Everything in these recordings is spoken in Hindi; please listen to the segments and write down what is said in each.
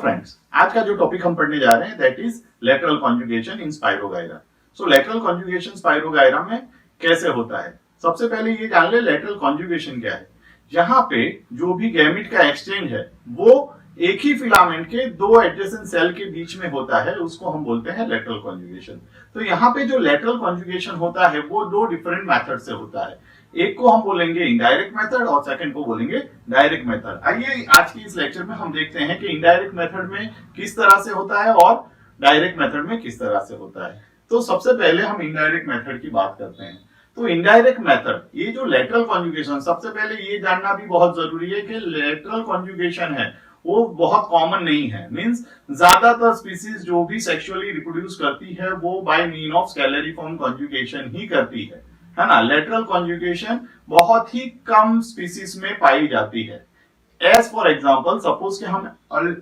फ्रेंड्स, आज का जो टॉपिक हम पढ़ने जा रहे हैं that is lateral conjugation in spirogyra. So lateral conjugation spirogyra में कैसे होता है, सबसे पहले ये जान ले लेटरल कॉन्जुगेशन क्या है। यहाँ पे जो भी गैमेट का एक्सचेंज है वो एक ही फिलामेंट के दो एडजेसेंट सेल के बीच में होता है, उसको हम बोलते हैं लेटरल कॉन्जुगेशन। तो यहाँ पे जो लेटरल कॉन्जुगेशन होता है वो दो डिफरेंट मेथड से होता है। एक को हम बोलेंगे इनडायरेक्ट मेथड और सेकंड को बोलेंगे डायरेक्ट मेथड। आइए आज की इस लेक्चर में हम देखते हैं कि इनडायरेक्ट मेथड में किस तरह से होता है और डायरेक्ट मेथड में किस तरह से होता है। तो सबसे पहले हम इनडायरेक्ट मेथड की बात करते हैं। तो इनडायरेक्ट मेथड, ये जो लेटरल कॉन्जुगेशन, सबसे पहले ये जानना भी बहुत जरूरी है कि लेटरल कॉन्जुगेशन है वो बहुत कॉमन नहीं है। मींस ज्यादातर स्पीसीज जो भी सेक्सुअली रिप्रोड्यूस करती है वो बाय मीन ऑफ स्केलरिफॉर्म कॉन्जुगेशन ही करती है ना। लेटरल कॉन्जुगेशन बहुत ही कम स्पीसीज में पाई जाती है। एज फॉर एग्जांपल, सपोज कि हम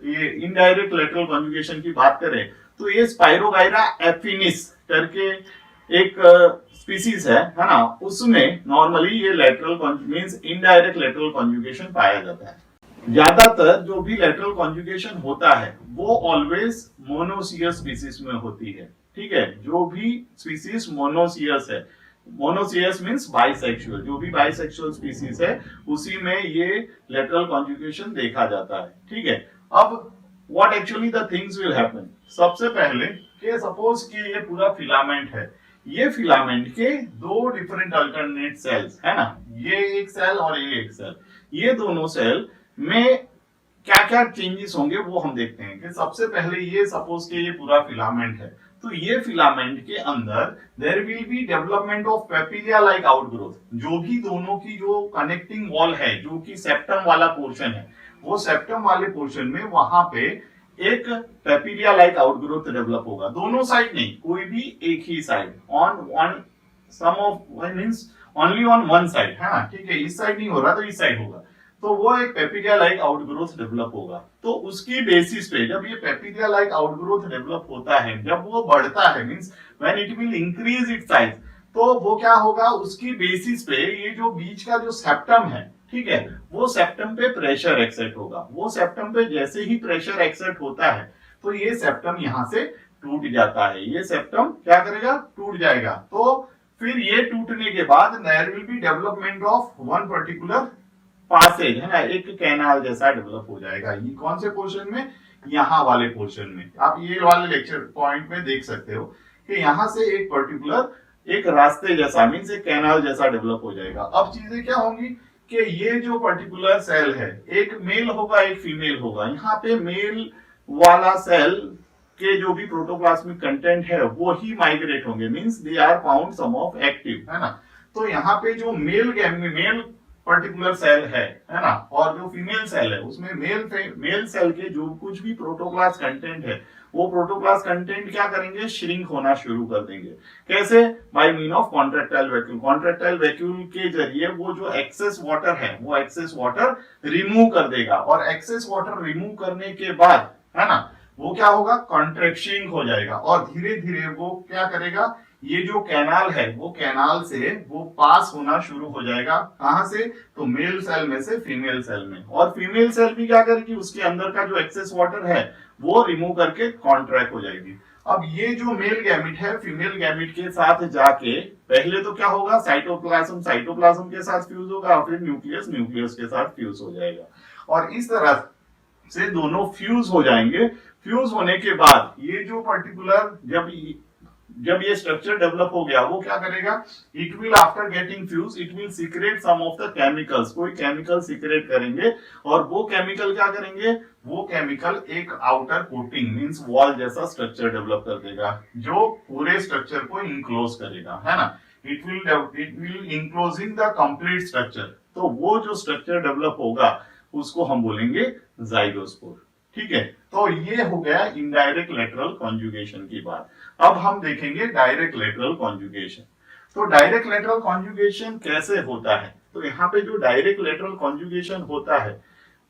ये इनडायरेक्ट लेटरल कॉन्जुगेशन की बात करें तो ये स्पाइरोगायरा एफिनिस करके एक स्पीसीज है ना, उसमें नॉर्मली ये lateral means indirect lateral conjugation पाया जाता है। ज्यादातर जो भी लेटरल कॉन्जुगेशन होता है वो ऑलवेज मोनोसियस स्पीसीज में होती है। ठीक है, जो भी स्पीसीज मोनोसियस है, मोनोसियस मींस बाइसेक्सुअल, जो भी बाइसेक्सुअल स्पीसीज है उसी में ये लेटरल कॉन्जुगेशन देखा जाता है। ठीक है, अब what actually the things will happen, सबसे पहले कि सपोज कि ये पूरा फिलामेंट है, ये फिलामेंट के दो डिफरेंट अल्टरनेट सेल्स है ना, ये एक सेल और ये एक सेल, ये दोनों सेल में क्या क्या चेंजेस होंगे वो हम देखते हैं। कि सबसे पहले ये सपोज कि ये पूरा फिलामेंट है, तो ये फिलामेंट के अंदर there will be development of papillae like outgrowth. जो भी दोनों की जो कनेक्टिंग वॉल है, जो कि सेप्टम वाला पोर्शन है, वो सेप्टम वाले पोर्शन में वहां पे एक पेपिलिया लाइक आउटग्रोथ डेवलप होगा। दोनों साइड नहीं, कोई भी एक ही side, on one some of means only on one side है ना। ठीक है, इस साइड नहीं हो रहा तो इस साइड होगा, तो वो एक पेपिलिया लाइक आउटग्रोथ डेवलप होगा। तो उसकी बेसिस पे जब ये पेपिलिया लाइक आउटग्रोथ डेवलप होता है, जब वो बढ़ता है means when it will increase its size, तो वो क्या होगा, उसकी बेसिस पे ये जो बीच का जो सेप्टम है, ठीक है, वो सेप्टम पे प्रेशर एक्सर्ट होगा। वो सेप्टम पे जैसे ही प्रेशर एक्सर्ट होता है तो ये सेप्टम यहां से टूट जाता है। ये सेप्टम क्या करेगा, टूट जाएगा। तो फिर ये टूटने के बाद there will be development of one particular passage है ना, एक कैनाल जैसा डेवलप हो जाएगा। ये कौन से पोर्शन में, यहाँ वाले पोर्शन में। आप ये वाले लेक्चर पॉइंट में देख सकते हो कि यहाँ से एक पर्टिकुलर एक रास्ते जैसा मींस एक कैनाल जैसा डेवलप हो जाएगा। अब चीजें क्या होंगी कि ये जो पर्टिकुलर सेल है, एक मेल होगा एक फीमेल होगा। यहाँ पे मेल वाला सेल के जो भी प्रोटोप्लाज्मिक कंटेंट है वो ही माइग्रेट होंगे, means they are found some of active है ना। तो यहाँ पे जो मेल पर्टिकुलर सेल है ना, और जो फीमेल सेल है उसमें मेल सेल के जो कुछ भी प्रोटोप्लास्ट कंटेंट है वो प्रोटोप्लास्ट कंटेंट क्या करेंगे, श्रिंक होना शुरू कर देंगे। कैसे, by mean of contractile vacuole. Contractile vacuole के जरिए वो जो एक्सेस वाटर है वो एक्सेस वाटर रिमूव कर देगा, और एक्सेस वाटर रिमूव करने के बाद है ना वो क्या होगा, कॉन्ट्रैक्शन हो जाएगा, और धीरे धीरे वो क्या करेगा, ये जो कैनाल है वो कैनाल से वो पास होना शुरू हो जाएगा। कहां से, तो मेल सेल में से फीमेल सेल में, और फीमेल सेल भी क्या करेगी, उसके अंदर का जो एक्सेस वाटर है वो रिमूव करके कॉन्ट्रैक्ट हो जाएगी। अब ये जो मेल गैमेट है फीमेल गैमेट के साथ जाके पहले तो क्या होगा, साइटोप्लाज्म के साथ फ्यूज होगा, फिर न्यूक्लियस के साथ फ्यूज हो जाएगा, और इस तरह से दोनों फ्यूज हो जाएंगे। फ्यूज होने के बाद ये जो पर्टिकुलर जब ये स्ट्रक्चर डेवलप हो गया वो क्या करेगा, it will after getting fuse it will secrete some of the chemicals, कोई केमिकल सीक्रेट करेंगे, और वो केमिकल क्या करेंगे, वो केमिकल एक आउटर कोटिंग मींस वॉल जैसा स्ट्रक्चर डेवलप कर देगा जो पूरे स्ट्रक्चर को इनक्लोज करेगा है ना। It will enclosing the complete structure. तो वो जो स्ट्रक्चर डेवलप होगा उसको हम बोलेंगे जाइगोस्पोर। ठीक है, तो ये हो गया इनडायरेक्ट लेटरल कॉन्जुगेशन की बात। अब हम देखेंगे डायरेक्ट लेटरल कॉन्जुगेशन। तो डायरेक्ट लेटरल कॉन्जुगेशन कैसे होता है, तो यहाँ पे जो डायरेक्ट लेटरल कॉन्जुगेशन होता है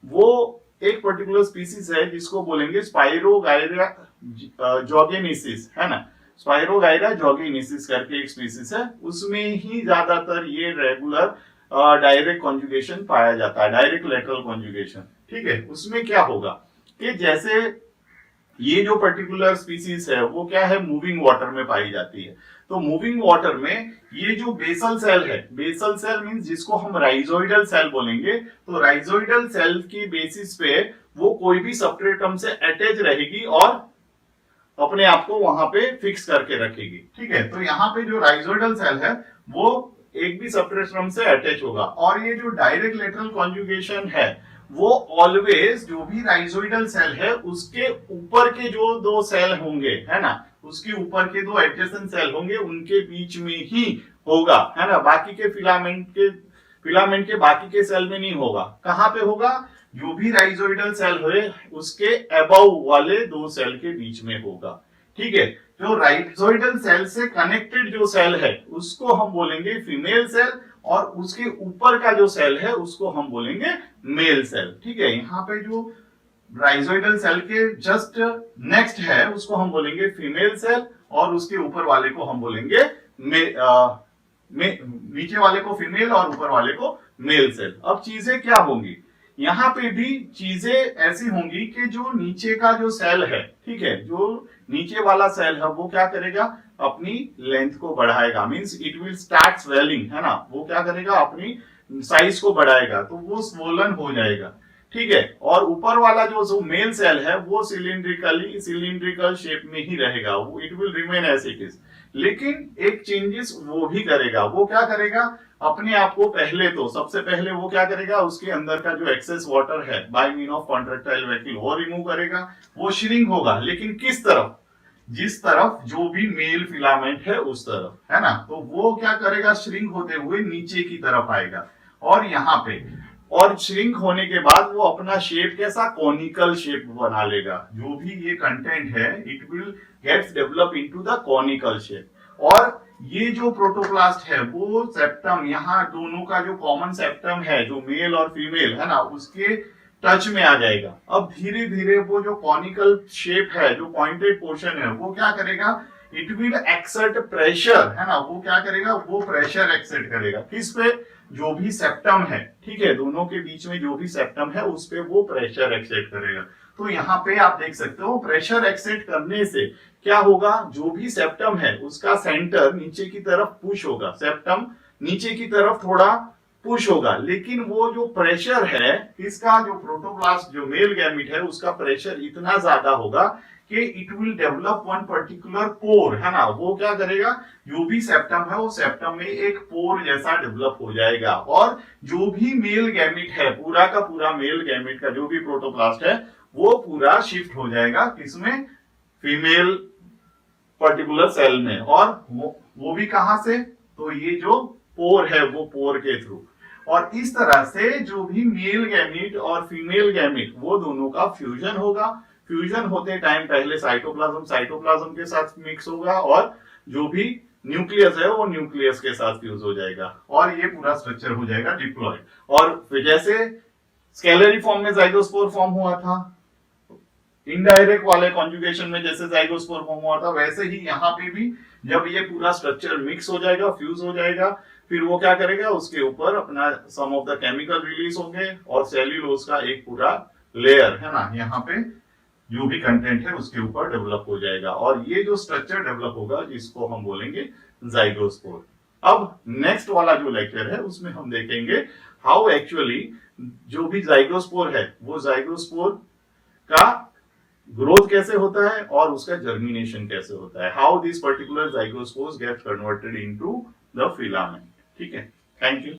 वो एक पर्टिकुलर स्पीसीज है जिसको बोलेंगे स्पाइरोगायरा जोगेनेसिस है ना। स्पाइरोगायरा जोगेनेसिस करके एक स्पीसीज है, उसमें ही ज्यादातर ये रेगुलर डायरेक्ट कॉन्जुगेशन पाया जाता है, डायरेक्ट लेटरल कॉन्जुगेशन। ठीक है, उसमें क्या होगा कि जैसे ये जो पर्टिकुलर स्पीसीज है वो क्या है, मूविंग वाटर में पाई जाती है। तो मूविंग वाटर में ये जो बेसल सेल है, बेसल सेल मींस जिसको हम राइजोइडल सेल बोलेंगे, तो राइजोइडल सेल की बेसिस पे वो कोई भी सब्सट्रेटम से अटैच रहेगी और अपने आप को वहां पे फिक्स करके रखेगी। ठीक है, तो यहाँ पे जो राइजोइडल सेल है वो एक भी सब्सट्रेटम से अटैच होगा। और ये जो डायरेक्ट लेटरल कॉन्जुगेशन है वो ऑलवेज जो भी राइजोइडल सेल है उसके ऊपर के जो दो सेल होंगे, है ना, उसके ऊपर के दो एडजेसेंट सेल होंगे उनके बीच में ही होगा, है ना, बाकी के फिलामेंट के बाकी के सेल में नहीं होगा। कहां पे होगा, जो भी राइजोइडल सेल है उसके अबव वाले दो सेल के बीच में होगा। ठीक है, जो राइजोइडल सेल से कनेक्टेड जो सेल है उसको हम बोलेंगे फीमेल सेल, और उसके ऊपर का जो सेल है उसको हम बोलेंगे मेल सेल। ठीक है, यहाँ पे जो राइजोइडल सेल के जस्ट नेक्स्ट है उसको हम बोलेंगे फीमेल सेल, और उसके ऊपर वाले को हम बोलेंगे नीचे वाले को फीमेल और ऊपर वाले को मेल सेल। अब चीजें क्या होंगी, यहाँ पे भी चीजें ऐसी होंगी कि जो नीचे का जो सेल है, ठीक है, जो नीचे वाला सेल है वो क्या करेगा, अपनी लेंथ को बढ़ाएगा, means it will start swelling, है ना, वो क्या करेगा, अपनी साइज को बढ़ाएगा, तो वो स्वोलन हो जाएगा। ठीक है, और ऊपर वाला जो मेल सेल है वो सिलिंड्रिकल शेप में ही रहेगा, वो it will remain as it is. लेकिन एक चेंजेस वो भी करेगा, वो क्या करेगा, अपने आप को पहले तो सबसे पहले वो क्या करेगा, उसके अंदर का जो एक्सेस वाटर है by mean of contractile vacuole वो रिमूव करेगा, वो श्रिंक होगा, लेकिन किस तरफ, जिस तरफ जो भी मेल फिलामेंट है उस तरफ, है ना, तो वो क्या करेगा, श्रिंक होते हुए नीचे की तरफ आएगा, और यहाँ पे, और श्रिंक होने के बाद वो अपना शेप कैसा, कॉनिकल शेप बना लेगा। जो भी ये कंटेंट है it will gets develop into the conical shape. और ये जो प्रोटोप्लास्ट है वो सेप्टम, यहाँ दोनों का जो कॉमन सेप्टम है जो मेल और फीमेल है ना उसके टच में आ जाएगा। अब धीरे धीरे वो जो कॉनिकल शेप है, जो पॉइंटेड पोर्शन है, वो क्या करेगा, इट विल एक्सर्ट प्रेशर, है ना, वो क्या करेगा, वो प्रेशर एक्सर्ट करेगा किस पे, जो भी सेप्टम है, ठीक है, दोनों के बीच में जो भी सेप्टम है उस पे वो प्रेशर एक्सर्ट करेगा। तो यहाँ पे आप देख सकते हो प्रेशर एक्सर्ट करने से क्या होगा, जो भी सेप्टम है उसका सेंटर नीचे की तरफ पुश होगा, सेप्टम नीचे की तरफ थोड़ा पुश होगा, लेकिन वो जो प्रेशर है इसका, जो प्रोटोप्लास्ट जो मेल गैमीट है उसका प्रेशर इतना ज्यादा होगा कि it will develop one particular pore, है ना, वो क्या करेगा, जो भी सेप्टम है वो सेप्टम में एक पोर जैसा डेवलप हो जाएगा, और जो भी मेल गैमीट है, पूरा का पूरा मेल गैमीट का जो भी प्रोटोप्लास्ट है वो पूरा शिफ्ट हो जाएगा किसमें, फीमेल पर्टिकुलर सेल में, और वो भी कहां से, तो ये जो पोर है वो पोर के थ्रू। और इस तरह से जो भी मेल गैमीट और फीमेल गैमीट वो दोनों का फ्यूजन होगा। फ्यूजन होते टाइम पहले साइटोप्लाज्म के साथ मिक्स होगा, और जो भी न्यूक्लियस है वो न्यूक्लियस के साथ फ्यूज हो जाएगा, और ये पूरा स्ट्रक्चर हो जाएगा डिप्लॉयड। और जैसे स्केलरी फॉर्म में जाइगोस्पोर फॉर्म हुआ था, इनडायरेक्ट वाले कॉन्जुगेशन में जैसे जाइगोस्पोर फॉर्म हुआ था, वैसे ही यहाँ पे भी जब ये पूरा स्ट्रक्चर मिक्स हो जाएगा, फ्यूज हो जाएगा, फिर वो क्या करेगा, उसके ऊपर अपना सम ऑफ द केमिकल रिलीज होंगे, और सेल्यूलोज का एक पूरा लेयर, है ना, यहाँ पे जो भी कंटेंट है उसके ऊपर डेवलप हो जाएगा, और ये जो स्ट्रक्चर डेवलप होगा जिसको हम बोलेंगे जाइगोस्पोर। अब नेक्स्ट वाला जो लेक्चर है उसमें हम देखेंगे हाउ एक्चुअली जो भी जाइगोस्पोर है वो जाइगोस्पोर का ग्रोथ कैसे होता है और उसका जर्मिनेशन कैसे होता है, how this particular zygospores get converted into the filament. ठीक है, थैंक यू।